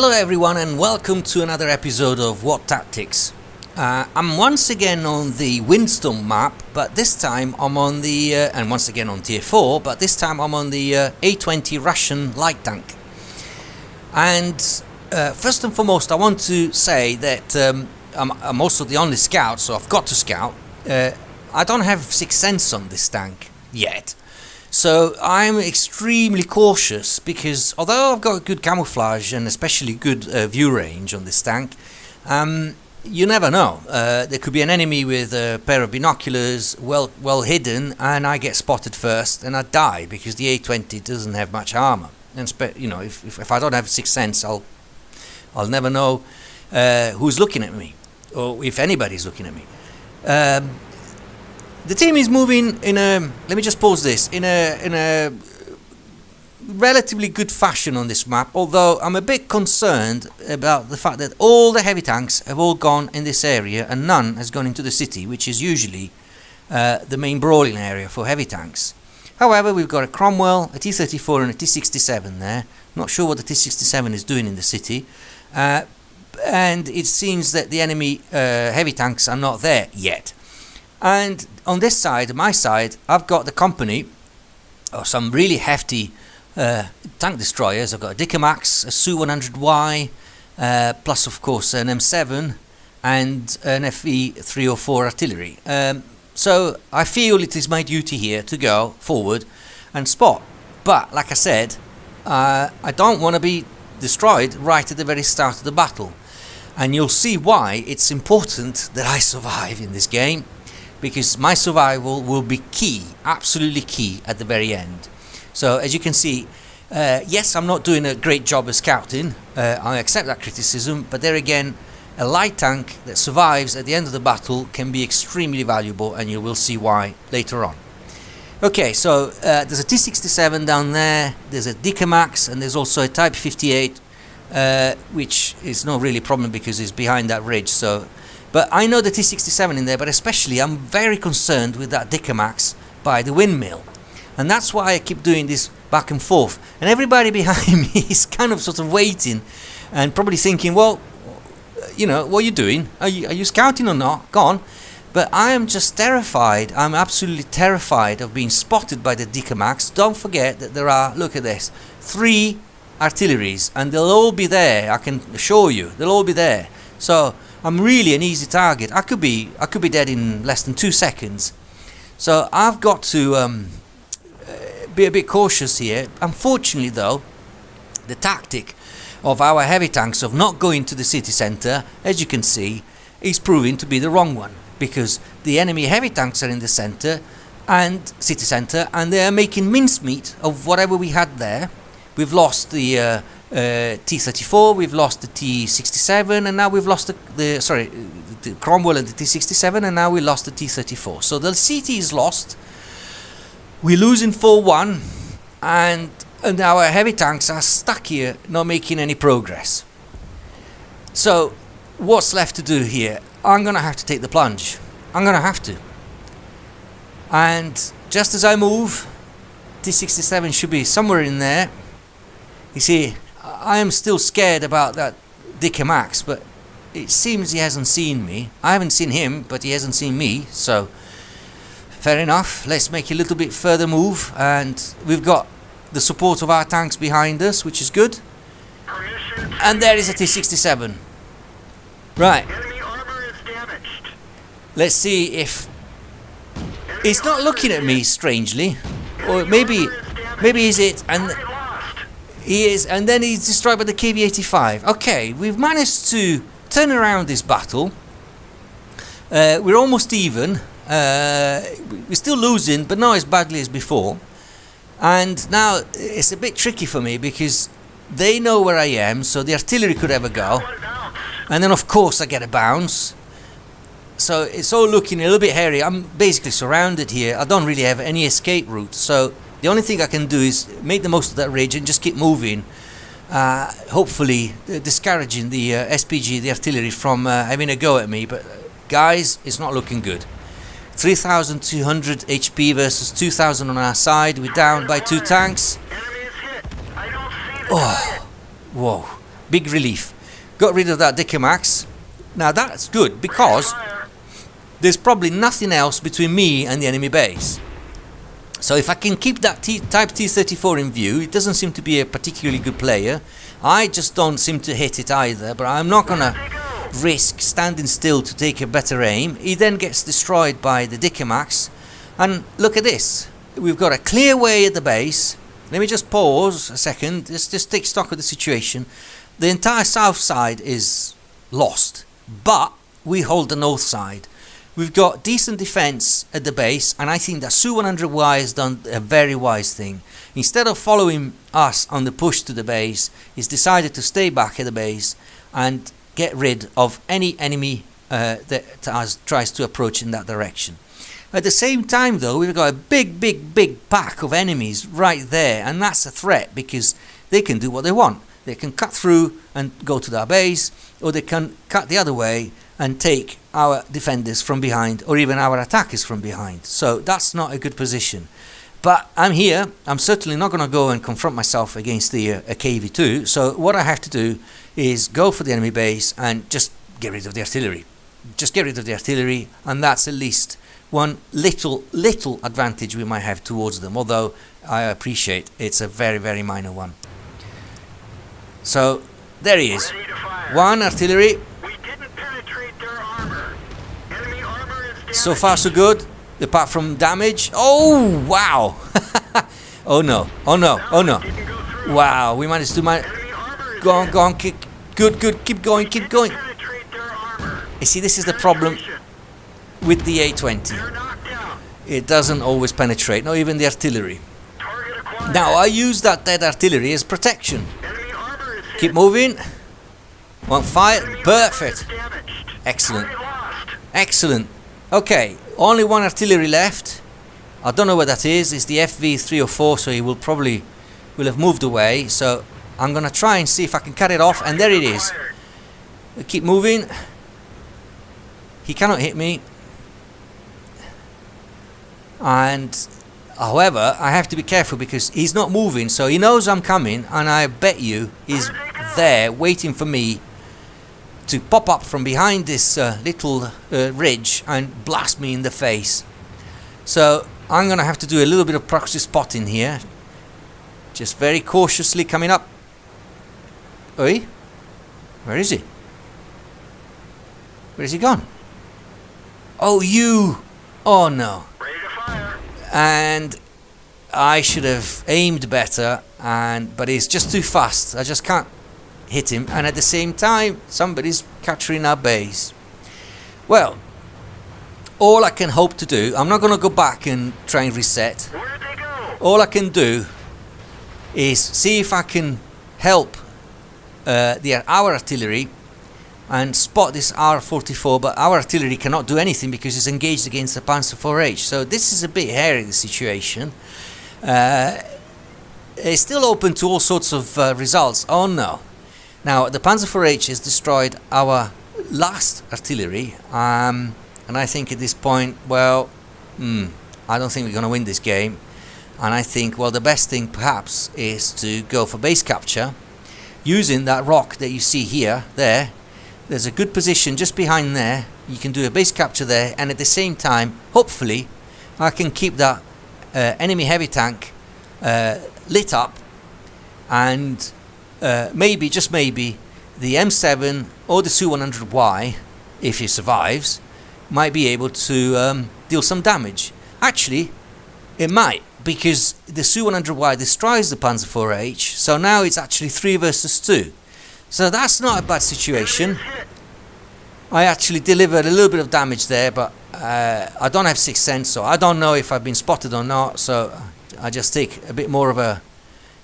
Hello everyone and welcome to another episode of WOT Tactics. I'm once again on the Windstorm map, but this time I'm on the, and once again on tier 4, but this time I'm on the A-20 Russian light tank. And first and foremost I want to say that I'm also the only scout, so I've got to scout. I don't have 6th sense on this tank yet. So I'm extremely cautious because although I've got good camouflage and especially good view range on this tank, you never know. There could be an enemy with a pair of binoculars well hidden and I get spotted first and I die because the A-20 doesn't have much armor. And you know, if I don't have 6th sense, I'll never know who's looking at me or if anybody's looking at me. The team is moving in a, let me just pause this, in a relatively good fashion on this map, although I'm a bit concerned about the fact that all the heavy tanks have all gone in this area and none has gone into the city, which is usually the main brawling area for heavy tanks. However, we've got a Cromwell, a T-34 and a T-67 there. Not sure what the T-67 is doing in the city. And it seems that the enemy heavy tanks are not there yet. And on this side, my side, I've got the company of some really hefty tank destroyers. I've got a Dickermax, a Su-100Y, plus of course an M7 and an FE-304 artillery. So I feel it is my duty here to go forward and spot. But like I said, I don't want to be destroyed right at the very start of the battle. And you'll see why it's important that I survive in this game. Because my survival will be key, absolutely key at the very end. So as you can see, yes, I'm not doing a great job of scouting, I accept that criticism, but there again, a light tank that survives at the end of the battle can be extremely valuable, and you will see why later on. Okay, so there's a T-67 down there, there's a Dickermax, and there's also a Type 58, which is not really a problem because it's behind that ridge. So. But I know the T-67 in there, but especially I'm very concerned with that Dickermax by the windmill. And that's why I keep doing this back and forth. And everybody behind me is kind of sort of waiting and probably thinking, well, you know, what are you doing? Are you scouting or not? Go on. But I am just terrified. I'm absolutely terrified of being spotted by the Dickermax. Don't forget that there are, look at this, 3 artilleries and they'll all be there. I can assure you, they'll all be there. So I'm really an easy target. I could be dead in less than 2 seconds. So I've got to be a bit cautious here. Unfortunately though, the tactic of our heavy tanks of not going to the city centre, as you can see, is proving to be the wrong one. Because the enemy heavy tanks are in the centre and city centre, and they are making mincemeat of whatever we had there. We've lost the T-34, we've lost the T-67, and now we've lost the Cromwell and the T-67, and now we lost the T-34. So the CT is lost. We're losing 4-1, and our heavy tanks are stuck here, not making any progress. So what's left to do here? I'm gonna have to take the plunge. I'm gonna have to. And just as I move, T-67 should be somewhere in there. You see, I am still scared about that Dickermax, but it seems he hasn't seen me. I haven't seen him, but he hasn't seen me, so fair enough. Let's make a little bit further move, and we've got the support of our tanks behind us, which is good. And there is a T-67. Right. Enemy armor is damaged. Let's see if he's not looking at me strangely, or maybe he's it, and he is, and then he's destroyed by the KV-85. Okay, we've managed to turn around this battle. We're almost even. We're still losing, but not as badly as before. And now it's a bit tricky for me because they know where I am, so the artillery could ever go. And then of course I get a bounce. So it's all looking a little bit hairy. I'm basically surrounded here. I don't really have any escape route, so the only thing I can do is make the most of that ridge and just keep moving, hopefully discouraging the SPG, the artillery, from having a go at me. But guys, it's not looking good. 3,200 HP versus 2,000 on our side. We're down by 2 tanks. Oh, whoa. Big relief. Got rid of that Dickimax. Now that's good because there's probably nothing else between me and the enemy base. So if I can keep that Type T-34 in view, it doesn't seem to be a particularly good player. I just don't seem to hit it either, but I'm not going to risk standing still to take a better aim. He then gets destroyed by the Dickimax. And look at this. We've got a clear way at the base. Let me just pause a second. Let's just take stock of the situation. The entire south side is lost, but we hold the north side. We've got decent defense at the base, and I think that Su-100Y has done a very wise thing. Instead of following us on the push to the base, he's decided to stay back at the base and get rid of any enemy that tries to approach in that direction. At the same time though, we've got a big pack of enemies right there, and that's a threat because they can do what they want. They can cut through and go to their base, or they can cut the other way and take our defenders from behind, or even our attackers from behind. So that's not a good position. But I'm here. I'm certainly not going to go and confront myself against a KV-2. So what I have to do is go for the enemy base and just get rid of the artillery. Just get rid of the artillery, and that's at least one little advantage we might have towards them, although I appreciate it's a very minor one. So there he is. One artillery. We didn't penetrate their armor. Enemy armor is damaged. So far so good, apart from damage. Oh wow. Oh no, oh no, oh no. Didn't go through. Wow, we managed to Enemy armor is go on, damaged. kick. Good, keep going. Penetrate their armor. You see, this is the problem Penetration. with the A-20. They're knocked down. It doesn't always penetrate, not even the artillery. Target acquired. Now I use that dead artillery as protection. Enemy armor is hit. Keep moving. One fire. Enemy Perfect. armor is damaged. Excellent. Target lost. Excellent. Okay, only one artillery left. I don't know where that is. It's the FV-304, so he will have moved away. So I'm gonna try and see if I can cut it off, and there it is. Acquired. Keep moving. He cannot hit me. And however, I have to be careful because he's not moving, so he knows I'm coming, and I bet you he's there waiting for me to pop up from behind this little ridge and blast me in the face. So I'm gonna have to do a little bit of proxy spotting here. Just very cautiously coming up. Oi? Where is he? Where is he gone? Oh, you! Oh no. Ready to fire. And I should have aimed better, but he's just too fast. I just can't hit him, and at the same time somebody's capturing our base. Well, all I can hope to do, I'm not going to go back and try and reset. Where'd they go? All I can do is see if I can help our artillery and spot this R44, but our artillery cannot do anything because it's engaged against the Panzer IV-H. So this is a bit hairy, the situation. It's still open to all sorts of results. Oh no. Now the Panzer IV-H has destroyed our last artillery, and I think at this point, well, I don't think we're going to win this game. And I think, well, the best thing perhaps is to go for base capture using that rock that you see here. There's a good position just behind there. You can do a base capture there, and at the same time, hopefully I can keep that enemy heavy tank lit up, and maybe, just maybe, the M7 or the Su-100Y, if he survives, might be able to deal some damage. Actually, it might, because the Su-100Y destroys the Panzer IV-H, so now it's actually 3 versus 2. So that's not a bad situation. I actually delivered a little bit of damage there, but I don't have 6th sense, so I don't know if I've been spotted or not, so I just take a bit more of a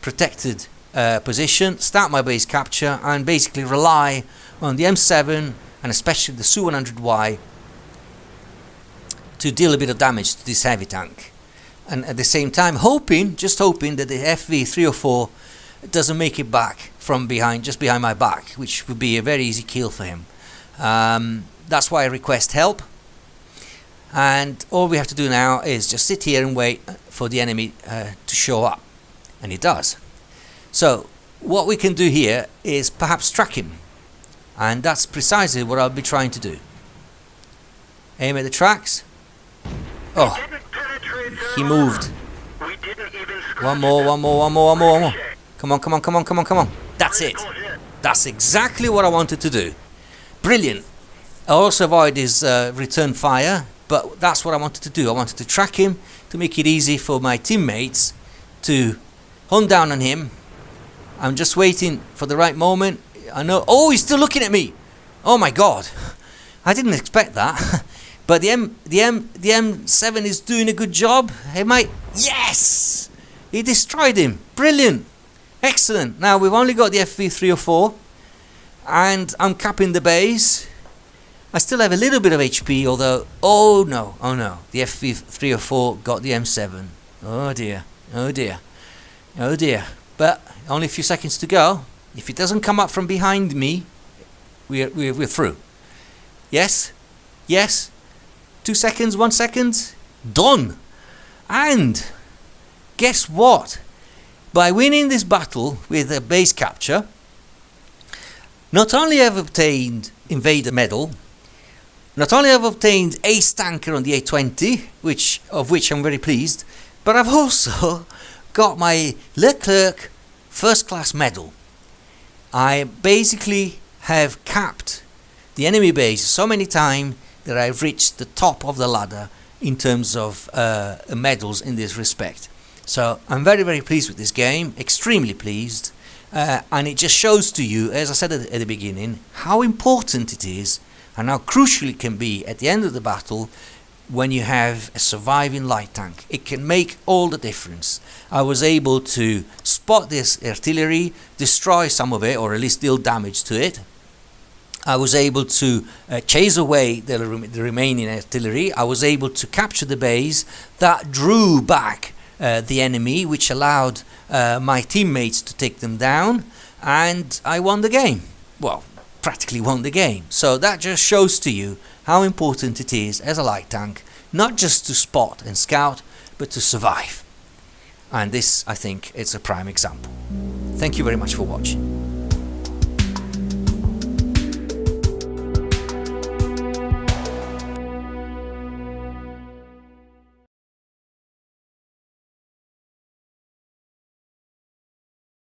protected position, start my base capture, and basically rely on the M7 and especially the Su-100Y to deal a bit of damage to this heavy tank. And at the same time just hoping that the FV-304 doesn't make it back from behind, just behind my back, which would be a very easy kill for him. That's why I request help, and all we have to do now is just sit here and wait for the enemy to show up, and he does. So what we can do here is perhaps track him, and that's precisely what I'll be trying to do. Aim at the tracks. Oh, Didn't penetrate their he moved. armor. We didn't even One more. Come on. That's it. That's exactly what I wanted to do. Brilliant. I also avoid his return fire, but that's what I wanted to do. I wanted to track him to make it easy for my teammates to hunt down on him. I'm just waiting for the right moment. I know. Oh, he's still looking at me. Oh my God, I didn't expect that. But the M7 is doing a good job. Hey, mate. Yes, he destroyed him. Brilliant, excellent. Now we've only got the FV304, and I'm capping the base. I still have a little bit of HP, although oh no, the FV304 got the M7. Oh dear. But only a few seconds to go. If it doesn't come up from behind me, we're through. Yes. 2 seconds, 1 second, done. And guess what? By winning this battle with a base capture, not only have I obtained Invader medal, not only have I obtained Ace Tanker on the A-20, of which I'm very pleased, but I've also got my Leclerc first class medal. I basically have capped the enemy base so many times that I've reached the top of the ladder in terms of medals in this respect. So I'm very, very pleased with this game, extremely pleased, and it just shows to you, as I said at the beginning, how important it is and how crucial it can be at the end of the battle when you have a surviving light tank. It can make all the difference. I was able to spot this artillery, destroy some of it, or at least deal damage to it. I was able to chase away the remaining artillery. I was able to capture the base that drew back the enemy, which allowed my teammates to take them down, and I won the game. Well, practically won the game. So that just shows to you how important it is as a light tank, not just to spot and scout, but to survive. And this, I think, is a prime example. Thank you very much for watching.